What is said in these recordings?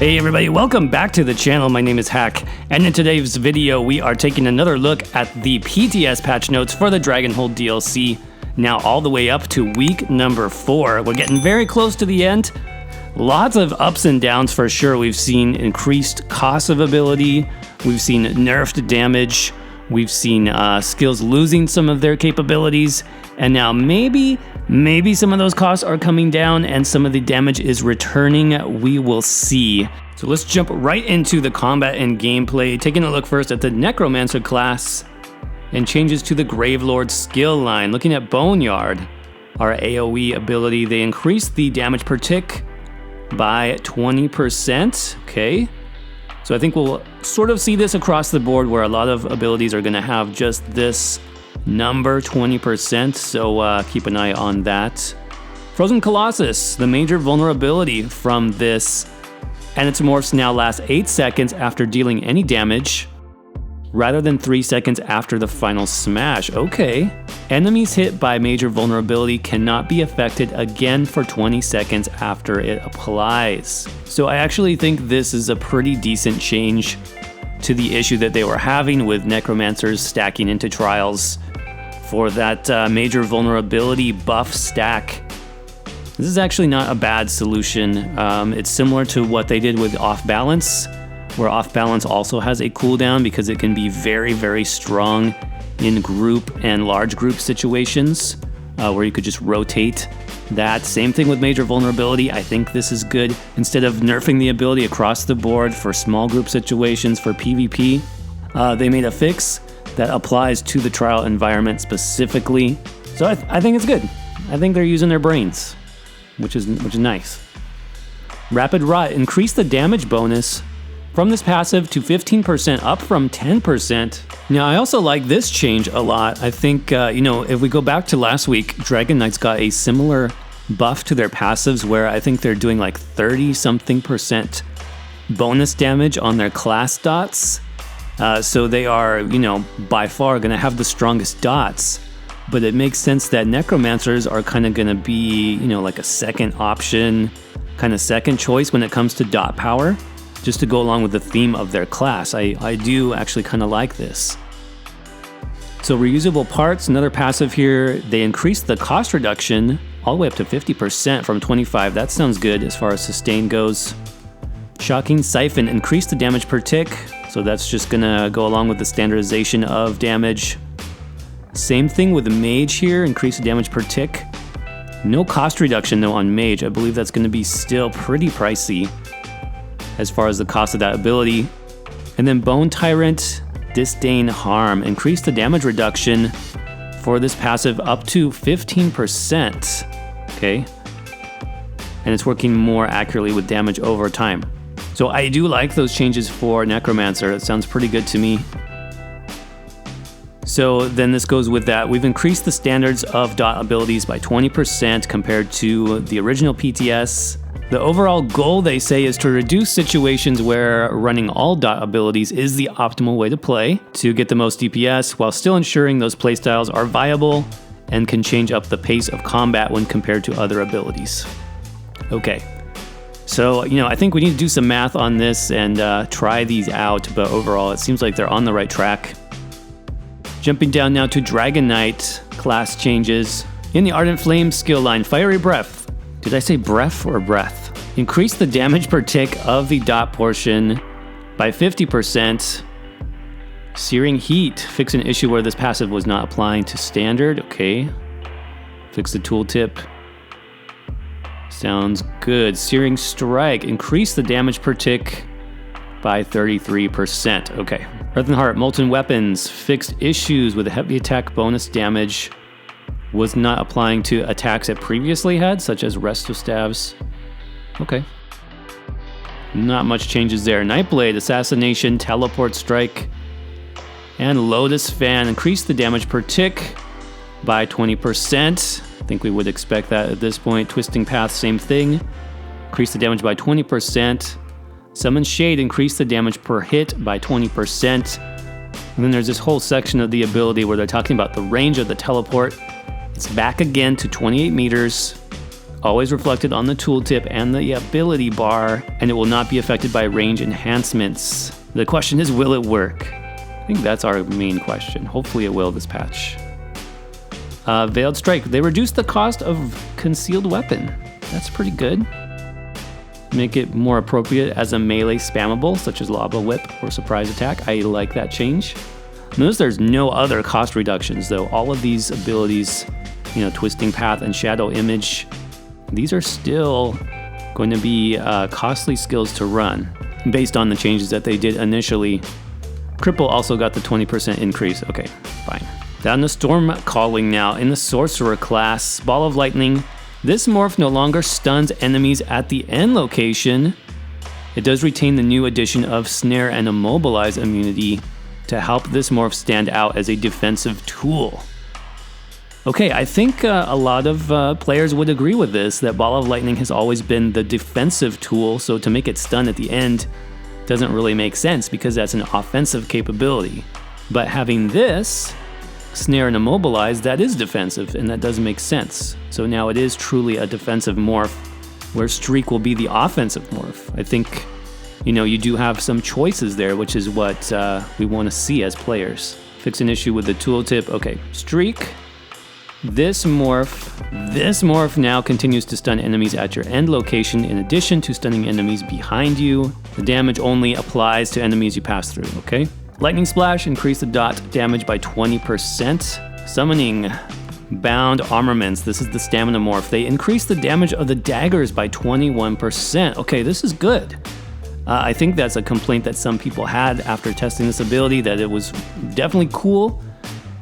Hey everybody, welcome back to the channel. My name is Hack, and in today's video we are taking another look at the PTS patch notes for the Dragonhold DLC, now all the way up to week number 4. We're getting very close to the end. Lots of ups and downs for sure. We've seen increased cost of ability, we've seen nerfed damage, we've seen skills losing some of their capabilities, and now maybe some of those costs are coming down and some of the damage is returning. We will see. So let's jump right into the combat and gameplay, taking a look first at the Necromancer class and changes to the Gravelord skill line. Looking at Boneyard, our AoE ability, they increased the damage per tick by 20%. Okay. So I think we'll sort of see this across the board where a lot of abilities are going to have just this number, 20%, so keep an eye on that. Frozen Colossus, the major vulnerability from this, and its morphs now last 8 seconds after dealing any damage, rather than 3 seconds after the final smash. Okay. Enemies hit by major vulnerability cannot be affected again for 20 seconds after it applies. So I actually think this is a pretty decent change to the issue that they were having with Necromancers stacking into trials for that major vulnerability buff stack. This is actually not a bad solution. It's similar to what they did with Off Balance, where Off Balance also has a cooldown because it can be very, very strong in group and large group situations where you could just rotate that. Same thing with major vulnerability. I think this is good. Instead of nerfing the ability across the board for small group situations for PvP, they made a fix that applies to the trial environment specifically. So I think it's good. I think they're using their brains, which is nice. Rapid Rot increased the damage bonus from this passive to 15%, up from 10%. Now, I also like this change a lot. I think, if we go back to last week, Dragon Knight's got a similar buff to their passives where I think they're doing like 30-something% bonus damage on their class dots. So they are, by far going to have the strongest dots. But it makes sense that Necromancers are kind of going to be, like a second option, kind of second choice when it comes to dot power, just to go along with the theme of their class. I do actually kind of like this. So reusable parts, another passive here. They increased the cost reduction all the way up to 50% from 25%. That sounds good as far as sustain goes. Shocking Siphon increased the damage per tick. So that's just gonna go along with the standardization of damage. Same thing with the Mage here, increase the damage per tick. No cost reduction though on Mage. I believe that's gonna be still pretty pricey as far as the cost of that ability. And then Bone Tyrant, Disdain Harm, increase the damage reduction for this passive up to 15%. Okay. And it's working more accurately with damage over time. So I do like those changes for Necromancer. It sounds pretty good to me. So then this goes with that. We've increased the standards of dot abilities by 20% compared to the original PTS. The overall goal, they say, is to reduce situations where running all dot abilities is the optimal way to play to get the most DPS while still ensuring those playstyles are viable and can change up the pace of combat when compared to other abilities. Okay. So, I think we need to do some math on this and try these out, but overall, it seems like they're on the right track. Jumping down now to Dragon Knight class changes. In the Ardent Flame skill line, Fiery Breath. Did I say breath or breath? Increase the damage per tick of the dot portion by 50%. Searing Heat. Fix an issue where this passive was not applying to standard. Okay. Fix the tooltip. Sounds good. Searing Strike. Increase the damage per tick by 33%. Okay. Earthen Heart. Molten Weapons. Fixed issues with a heavy attack bonus damage was not applying to attacks it previously had, such as Resto Stabs. Okay. Not much changes there. Nightblade. Assassination. Teleport Strike. And Lotus Fan. Increase the damage per tick by 20%. I think we would expect that at this point. Twisting Path, same thing. Increase the damage by 20%. Summon Shade, increase the damage per hit by 20%. And then there's this whole section of the ability where they're talking about the range of the teleport. It's back again to 28 meters. always reflected on the tooltip and the ability bar, and it will not be affected by range enhancements. The question is, will it work? I think that's our main question. Hopefully it will this patch. Veiled Strike. They reduced the cost of concealed weapon. That's pretty good. Make it more appropriate as a melee spammable, such as Lava Whip or Surprise Attack. I like that change. Notice there's no other cost reductions though. All of these abilities, Twisting Path and Shadow Image, these are still going to be costly skills to run based on the changes that they did initially. Cripple also got the 20% increase. Okay, fine. Down to Storm Calling now. In the Sorcerer class, Ball of Lightning. This morph no longer stuns enemies at the end location. It does retain the new addition of Snare and Immobilize immunity to help this morph stand out as a defensive tool. Okay, I think a lot of players would agree with this, that Ball of Lightning has always been the defensive tool, so to make it stun at the end doesn't really make sense because that's an offensive capability. But having this, Snare and Immobilize, that is defensive, and that does make sense. So now it is truly a defensive morph, where Streak will be the offensive morph. I think, you do have some choices there, which is what we want to see as players. Fix an issue with the tooltip. Okay, Streak. This morph now continues to stun enemies at your end location in addition to stunning enemies behind you. The damage only applies to enemies you pass through, okay? Lightning Splash, increase the dot damage by 20%. Summoning Bound Armaments, this is the stamina morph. They increase the damage of the daggers by 21%. Okay, this is good. I think that's a complaint that some people had after testing this ability, that it was definitely cool,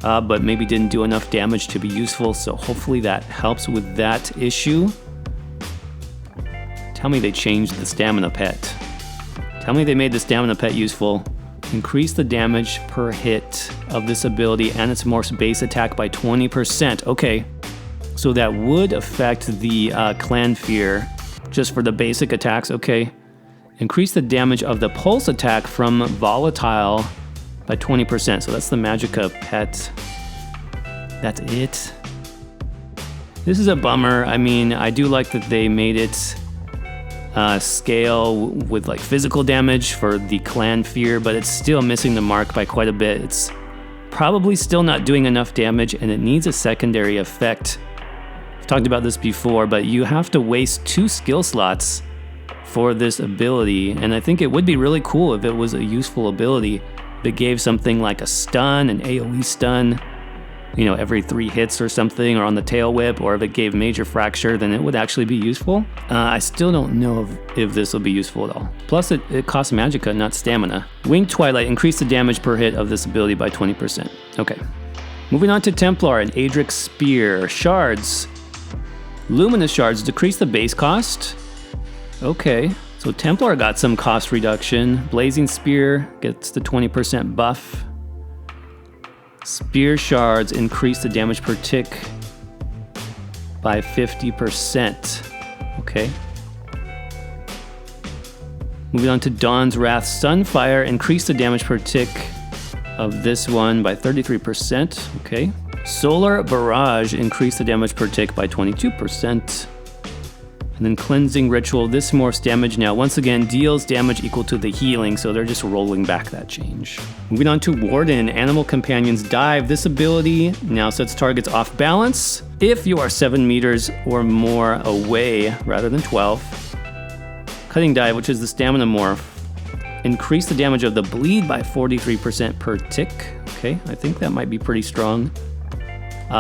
but maybe didn't do enough damage to be useful, so hopefully that helps with that issue. Tell me they changed the stamina pet. Tell me they made the stamina pet useful. Increase the damage per hit of this ability and its morph's base attack by 20%. Okay, so that would affect the Clan Fear just for the basic attacks. Okay, increase the damage of the pulse attack from Volatile by 20%. So that's the Magicka pet. That's it. This is a bummer. I mean, I do like that they made it scale with like physical damage for the Clan Fear, but it's still missing the mark by quite a bit. It's probably still not doing enough damage, and it needs a secondary effect. I've talked about this before, but you have to waste 2 skill slots for this ability, and I think it would be really cool if it was a useful ability. If it gave something like a stun, an AoE stun, every 3 hits or something, or on the tail whip, or if it gave major fracture, then it would actually be useful. I still don't know if this will be useful at all. Plus, it costs Magicka, not stamina. Winged Twilight, increase the damage per hit of this ability by 20%. Okay. Moving on to Templar and Adric's Spear. Shards. Luminous Shards decrease the base cost. Okay. So Templar got some cost reduction. Blazing Spear gets the 20% buff. Spear Shards increase the damage per tick by 50%. Okay. Moving on to Dawn's Wrath. Sunfire, increase the damage per tick of this one by 33%. Okay. Solar Barrage, increase the damage per tick by 22%. And then Cleansing Ritual, this morph's damage now once again deals damage equal to the healing, so they're just rolling back that change. Moving on to Warden, Animal Companion's Dive. This ability now sets targets off balance if you are 7 meters or more away rather than 12. Cutting Dive, which is the stamina morph, increase the damage of the bleed by 43% per tick. Okay, I think that might be pretty strong.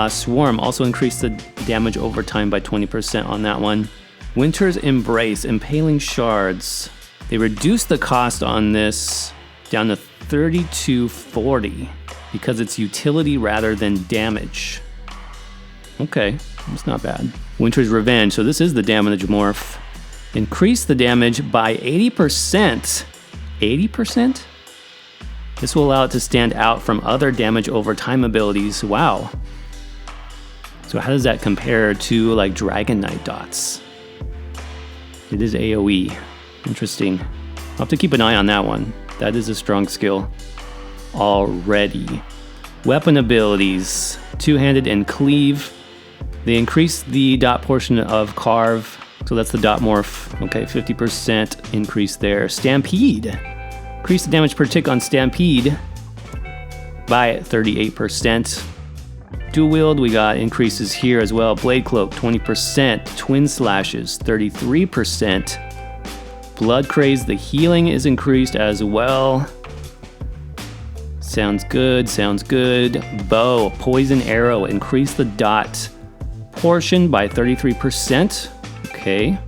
Swarm also increased the damage over time by 20% on that one. Winter's Embrace, Impaling Shards. They reduced the cost on this down to 3240 because it's utility rather than damage. Okay, that's not bad. Winter's Revenge, so this is the damage morph. Increase the damage by 80%. 80%? This will allow it to stand out from other damage over time abilities. Wow. So how does that compare to like Dragon Knight dots? It is AoE. Interesting. I'll have to keep an eye on that one. That is a strong skill already. Weapon abilities. Two-handed and cleave. They increased the dot portion of Carve, so that's the dot morph. Okay, 50% increase there. Stampede. Increase the damage per tick on Stampede by 38%. Dual wield, we got increases here as well. Blade Cloak, 20%. Twin Slashes, 33%. Blood Craze, the healing is increased as well. Sounds good, sounds good. Bow, Poison Arrow, increase the dot portion by 33%. Okay.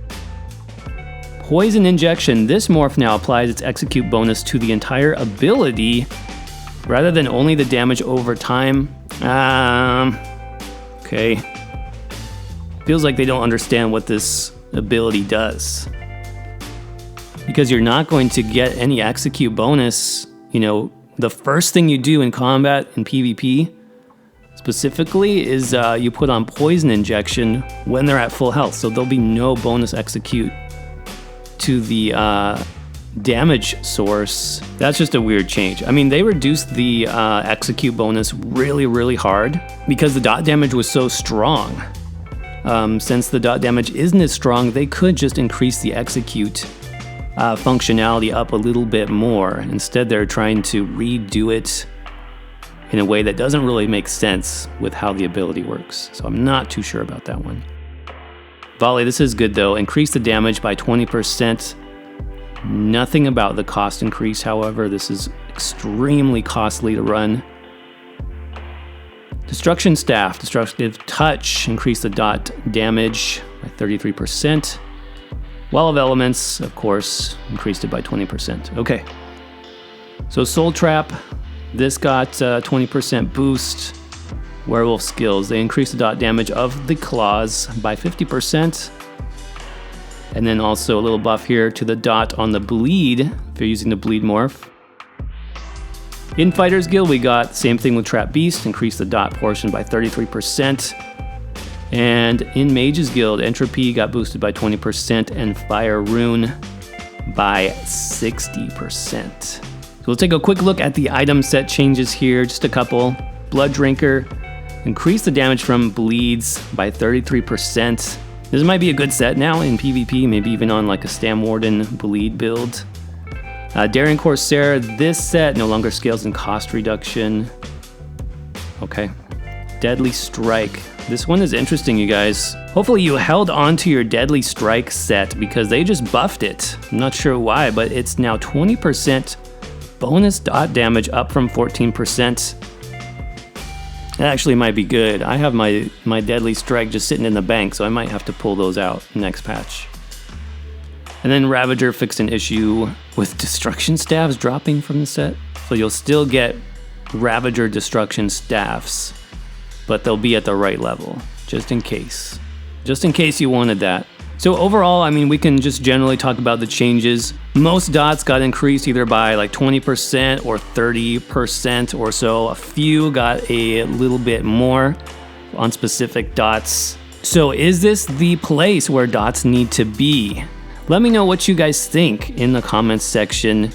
Poison Injection, this morph now applies its execute bonus to the entire ability rather than only the damage over time. Okay. Feels like they don't understand what this ability does. Because you're not going to get any execute bonus, you know, the first thing you do in combat in PvP specifically is you put on Poison Injection when they're at full health, so there'll be no bonus execute to the damage source. That's just a weird change. I mean, they reduced the execute bonus really hard because the dot damage was so strong. Since the dot damage isn't as strong, they could just increase the execute functionality up a little bit more. Instead, they're trying to redo it in a way that doesn't really make sense with how the ability works. So I'm not too sure about that one. Volley, this is good though. Increase the damage by 20%. Nothing about the cost increase, however. This is extremely costly to run. Destruction Staff, Destructive Touch, increase the dot damage by 33%. Wall of Elements, of course, increased it by 20%. Okay. So Soul Trap, this got 20% boost. Werewolf Skills, they increase the dot damage of the claws by 50%. And then also a little buff here to the dot on the bleed, if you're using the bleed morph. In Fighter's Guild, we got same thing with Trap Beast, increase the dot portion by 33%. And in Mage's Guild, Entropy got boosted by 20% and Fire Rune by 60%. So we'll take a quick look at the item set changes here, just a couple. Blood Drinker, increase the damage from bleeds by 33%. This might be a good set now in PvP, maybe even on like a Stam Warden bleed build. Daring Corsair, this set no longer scales in cost reduction. Okay. Deadly Strike. This one is interesting, you guys. Hopefully you held on to your Deadly Strike set because they just buffed it. I'm not sure why, but it's now 20% bonus dot damage up from 14%. That actually might be good. I have my Deadly Strike just sitting in the bank, so I might have to pull those out next patch. And then Ravager fixed an issue with Destruction Staffs dropping from the set. So you'll still get Ravager Destruction Staffs, but they'll be at the right level, just in case. Just in case you wanted that. So overall, I mean, we can just generally talk about the changes. Most dots got increased either by like 20% or 30% or so. A few got a little bit more on specific dots. So is this the place where dots need to be? Let me know what you guys think in the comments section.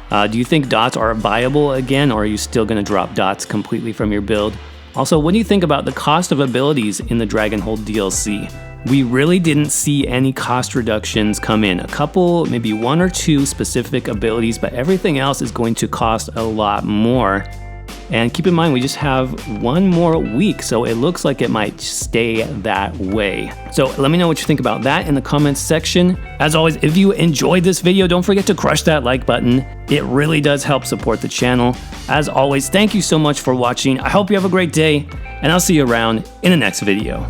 Do you think dots are viable again, or are you still gonna drop dots completely from your build? Also, what do you think about the cost of abilities in the Dragonhold DLC? We really didn't see any cost reductions come in. A couple, maybe one or two specific abilities, but everything else is going to cost a lot more. And keep in mind, we just have one more week, so it looks like it might stay that way. So let me know what you think about that in the comments section. As always, if you enjoyed this video, don't forget to crush that like button. It really does help support the channel. As always, thank you so much for watching. I hope you have a great day, and I'll see you around in the next video.